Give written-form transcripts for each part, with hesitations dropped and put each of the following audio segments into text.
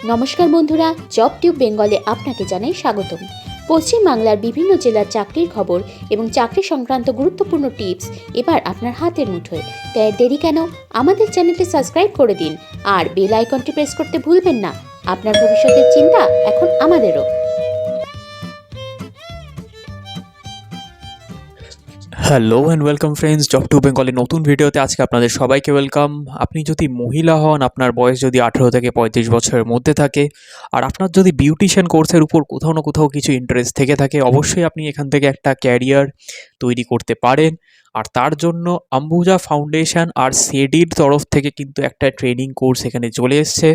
নমস্কার বন্ধুরা, job tube বেঙ্গলে আপনাকে জানাই স্বাগতম। পশ্চিমবাংলার বিভিন্ন জেলার চাকরির খবর এবং চাকরি সংক্রান্ত গুরুত্বপূর্ণ টিপস এবার আপনার হাতের মুঠোয়। তাই আর দেরি কেন, আমাদের চ্যানেলটি সাবস্ক্রাইব করে দিন আর বেল আইকনটি প্রেস করতে ভুলবেন না। আপনার ভবিষ্যতের চিন্তা এখন আমাদেরও। Hello and welcome friends, job to বেঙ্গলের নতুন ভিডিওতে আজকে আপনাদের সবাইকে ওয়েলকাম। আপনি যদি মহিলা হন, আপনার বয়স যদি 18 থেকে 35 বছরের মধ্যে থাকে, আর আপনার যদি বিউটিশিয়ান কোর্সের উপর কোথাও না কোথাও কিছু ইন্টারেস্ট থেকে থাকে, অবশ্যই আপনি এখান থেকে একটা ক্যারিয়ার তৈরি করতে পারেন। আর তার জন্য আম্বুজা ফাউন্ডেশন আর সেডির তরফ থেকে কিন্তু একটা ট্রেনিং কোর্স এখানে চলে এসছে।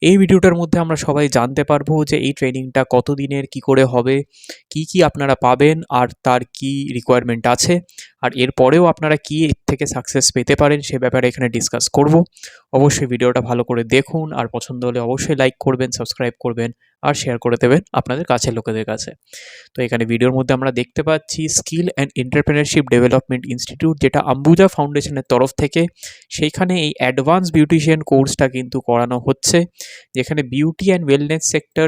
এই ভিডিওটার মধ্যে আমরা সবাই জানতে পারবো যে এই ট্রেনিংটা কত দিনের, কি করে হবে, কি আপনারা পাবেন আর তার কি রিকোয়ারমেন্ট আছে, আর এরপরেও আপনারা কি এর থেকে সাকসেস পেতে পারেন সে ব্যাপারে এখানে ডিসকাস করব। অবশ্যই ভিডিওটা ভালো করে দেখুন, আর পছন্দ হলে অবশ্যই লাইক করবেন, সাবস্ক্রাইব করবেন আর শেয়ার করে দেবেন আপনাদের কাছের লোকেদের কাছে। তো এখানে ভিডিওর মধ্যে আমরা দেখতে পাচ্ছি skill and entrepreneurship development institute, যেটা আম্বুজা ফাউন্ডেশনের তরফ থেকে, সেইখানে এই অ্যাডভান্স বিউটিশিয়ান কোর্সটা কিন্তু করানো হচ্ছে, যেখানে beauty and wellness sector,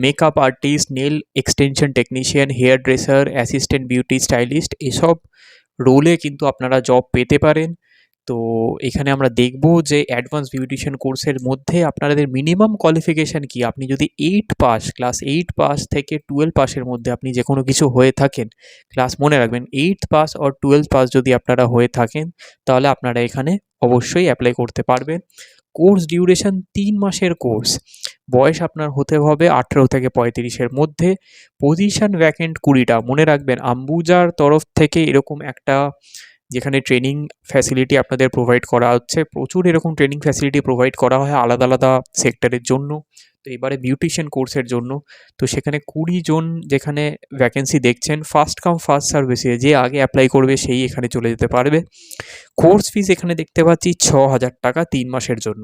makeup artist, nail extension technician, hairdresser, assistant beauty stylist, এসব রোলে কিন্তু আপনারা জব পেতে পারেন। তো এখানে আমরা দেখব যে অ্যাডভান্স বিউটিশিয়ান কোর্সের মধ্যে আপনাদের মিনিমাম কোয়ালিফিকেশান কি। আপনি যদি ক্লাস 8 পাস থেকে 12 পাসের মধ্যে আপনি যে কোনো কিছু হয়ে থাকেন, ক্লাস মনে রাখবেন 8 পাস আর 12 পাস যদি আপনারা হয়ে থাকেন, তাহলে আপনারা এখানে অবশ্যই অ্যাপ্লাই করতে পারবেন। কোর্স ডিউরেশন 3 মাসের কোর্স। বয়স আপনার হতে হবে 18 থেকে 35-এর মধ্যে। পজিশন ভ্যাকেন্ট 20টা। মনে রাখবেন আম্বুজার তরফ থেকে এরকম একটা, যেখানে ট্রেনিং ফ্যাসিলিটি আপনাদের প্রোভাইড করা হচ্ছে, প্রচুর এরকম ট্রেনিং ফ্যাসিলিটি প্রোভাইড করা হয় আলাদা আলাদা সেক্টরের জন্য। তো এবারে বিউটিশিয়ান কোর্সের জন্য তো সেখানে 20 জন যেখানে ভ্যাকেন্সি দেখছেন, ফার্স্ট কাম ফার্স্ট সার্ভিসে যে আগে অ্যাপ্লাই করবে সেই এখানে চলে যেতে পারবে। কোর্স ফিস এখানে দেখতে পাচ্ছি 6,000 টাকা 3 মাসের জন্য।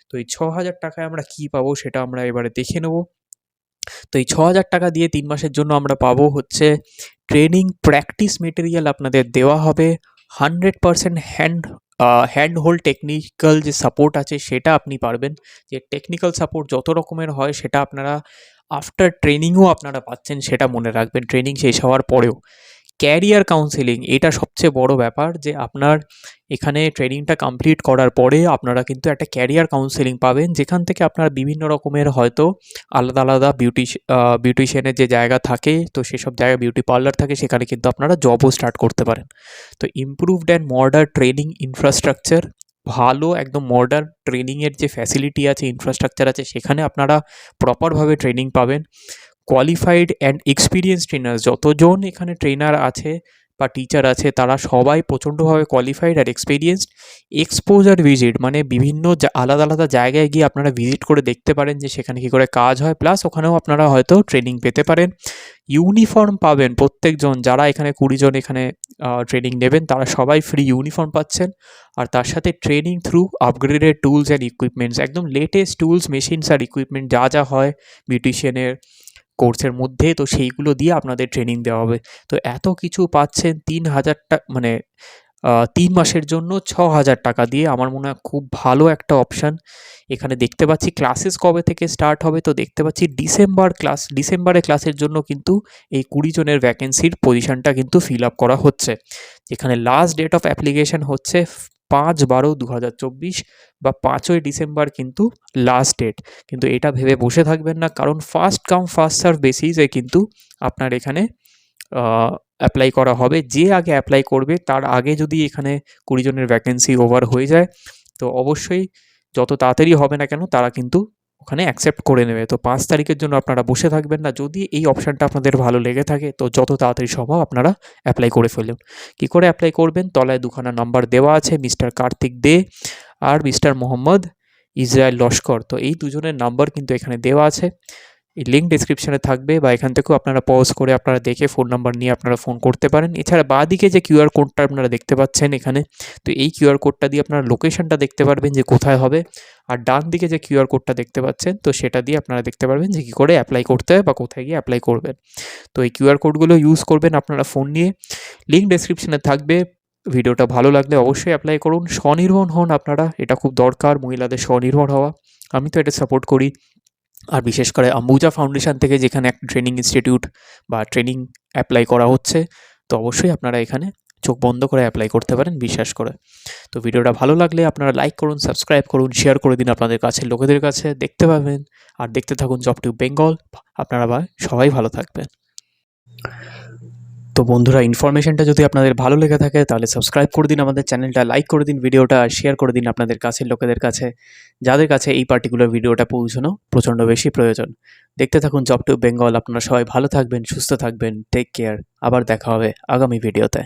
তো এই 6,000 টাকায় আমরা কি পাবো সেটা আমরা এবারে দেখে নেব। তো এই 6,000 টাকা দিয়ে 3 মাসের জন্য আমরা পাবো হচ্ছে ট্রেনিং প্র্যাকটিস মেটেরিয়াল আপনাদের দেওয়া হবে, 100% হ্যান্ড হোল্ড টেকনিক্যাল যে সাপোর্ট আছে সেটা আপনি পারবেন। যে টেকনিক্যাল সাপোর্ট যত রকমের হয় সেটা আপনারা আফটার ট্রেনিংও আপনারা পাচ্ছেন, সেটা মনে রাখবেন ট্রেনিং শেষ হওয়ার পরেও। ক্যারিয়ার কাউন্সেলিং, এটা সবচেয়ে বড় ব্যাপার, যে আপনার এখানে ট্রেনিংটা কমপ্লিট করার পরে আপনারা কিন্তু একটা ক্যারিয়ার কাউন্সেলিং পাবেন, যেখান থেকে আপনারা বিভিন্ন রকমের হয়তো আলাদা আলাদা বিউটিশিয়ানের যে জায়গা থাকে, তো সেসব জায়গায় বিউটি পার্লার থাকে, সেখানে কিন্তু আপনারা জবও স্টার্ট করতে পারেন। তো improved and modern training infrastructure, ভালো একদম মডার্ন ট্রেনিংয়ের যে ফ্যাসিলিটি আছে, ইনফ্রাস্ট্রাকচার আছে, সেখানে আপনারা প্রপারভাবে ট্রেনিং পাবেন। কোয়ালিফাইড অ্যান্ড এক্সপিরিয়েন্স ট্রেনার, যতজন এখানে ট্রেনার আছে বা টিচার আছে তারা সবাই প্রচণ্ডভাবে কোয়ালিফাইড আর এক্সপিরিয়েন্সড। এক্সপোজার ভিজিট, মানে বিভিন্ন আলাদা আলাদা জায়গায় গিয়ে আপনারা ভিজিট করে দেখতে পারেন যে সেখানে কী করে কাজ হয়, প্লাস ওখানেও আপনারা হয়তো ট্রেনিং পেতে পারেন। ইউনিফর্ম পাবেন প্রত্যেকজন, যারা এখানে 20 জন এখানে ট্রেনিং নেবেন তারা সবাই ফ্রি ইউনিফর্ম পাচ্ছেন। আর তার সাথে training through upgraded tools and equipments, একদম লেটেস্ট টুলস, মেশিনস আর ইকুইপমেন্ট যা যা হয় বিউটিশিয়ানের কোর্সের মধ্যে, তো সেইগুলো দিয়ে আপনাদের ট্রেনিং দেওয়া হবে। তো এত কিছু পাচ্ছেন 3,000 টাকা, মানে 3 মাসের জন্য 6,000 টাকা দিয়ে। আমার মনে হয় খুব ভালো একটা অপশান। এখানে দেখতে পাচ্ছি ক্লাসেস কবে থেকে স্টার্ট হবে, তো দেখতে পাচ্ছি ডিসেম্বরে ক্লাসের জন্য কিন্তু এই 20 জনের ভ্যাকেন্সির পজিশনটা কিন্তু ফিল আপ করা হচ্ছে, যেখানে লাস্ট ডেট অফ অ্যাপ্লিকেশান হচ্ছে 5/12/2024 বা 5ই ডিসেম্বর কিন্তু লাস্ট ডেট। কিন্তু এটা ভেবে বসে থাকবেন না, কারণ ফার্স্ট কাম ফার্স্ট সার্ভ বেসিসে কিন্তু আপনার এখানে অ্যাপ্লাই করা হবে। যে আগে অ্যাপ্লাই করবে তার আগে যদি এখানে 20 জনের ভ্যাকেন্সি ওভার হয়ে যায়, তো অবশ্যই যত তাড়াতাড়ি হবে না কেন তারা কিন্তু ওখানে অ্যাকসেপ্ট করে নেবে। তো 5 তারিখের জন্য আপনারা বসে থাকবেন না। যদি এই অপশানটা আপনাদের ভালো লেগে থাকে তো যত তাড়াতাড়ি সম্ভব আপনারা অ্যাপ্লাই করে ফেলুন। কী করে অ্যাপ্লাই করবেন, তলায় দুখানা নাম্বার দেওয়া আছে, মিস্টার কার্তিক দে আর মিস্টার মোহাম্মদ ইসরায়েল লস্কর। তো এই দুজনের নাম্বার কিন্তু এখানে দেওয়া আছে, এই লিঙ্ক ডেসক্রিপশানে থাকবে, বা এখান থেকেও আপনারা পজ করে আপনারা দেখে ফোন নাম্বার নিয়ে আপনারা ফোন করতে পারেন। এছাড়া বাঁদিকে যে কিউআর কোডটা আপনারা দেখতে পাচ্ছেন এখানে, তো এই কিউআর কোডটা দিয়ে আপনারা লোকেশনটা দেখতে পারবেন যে কোথায় হবে। আর ডান দিকে যে কিউআর কোডটা দেখতে পাচ্ছেন, তো সেটা দিয়ে আপনারা দেখতে পারবেন যে কী করে অ্যাপ্লাই করতে হয় বা কোথায় গিয়ে অ্যাপ্লাই করবেন। তো এই কিউআর কোডগুলো ইউজ করবেন আপনারা ফোন নিয়ে, লিঙ্ক ডেসক্রিপশানে থাকবে। ভিডিওটা ভালো লাগলে অবশ্যই অ্যাপ্লাই করুন। স্বনির্ভর হন আপনারা, এটা খুব দরকার মহিলাদের স্বনির্ভর হওয়া। আমি তো এটা সাপোর্ট করি। আর বিশেষ করে আম্বুজা ফাউন্ডেশন থেকে যেখানে একটা ট্রেনিং ইনস্টিটিউট বা ট্রেনিং অ্যাপ্লাই করা হচ্ছে, তো অবশ্যই আপনারা এখানে চোখ বন্ধ করে অ্যাপ্লাই করতে পারেন বিশ্বাস করে। তো ভিডিওটা ভালো লাগলে আপনারা লাইক করুন, সাবস্ক্রাইব করুন, শেয়ার করে দিন আপনাদের কাছের লোকেদের কাছে, দেখতে পাবেন। আর দেখতে থাকুন জবটিউব বেঙ্গল। আপনারা সবাই ভালো থাকবেন। তো বন্ধুরা, ইনফরমেশনটা যদি আপনাদের ভালো লেগে থাকে তাহলে সাবস্ক্রাইব করে দিন আমাদের চ্যানেলটা, লাইক করে দিন ভিডিওটা, আর শেয়ার করে দিন আপনাদের কাছের লোকেদের কাছে, যাদের কাছে এই পার্টিকুলার ভিডিওটা পৌঁছানো প্রচণ্ড বেশি প্রয়োজন। দেখতে থাকুন জবটিউব বেঙ্গল। আপনারা সবাই ভালো থাকবেন, সুস্থ থাকবেন, টেক কেয়ার। আবার দেখা হবে আগামী ভিডিওতে।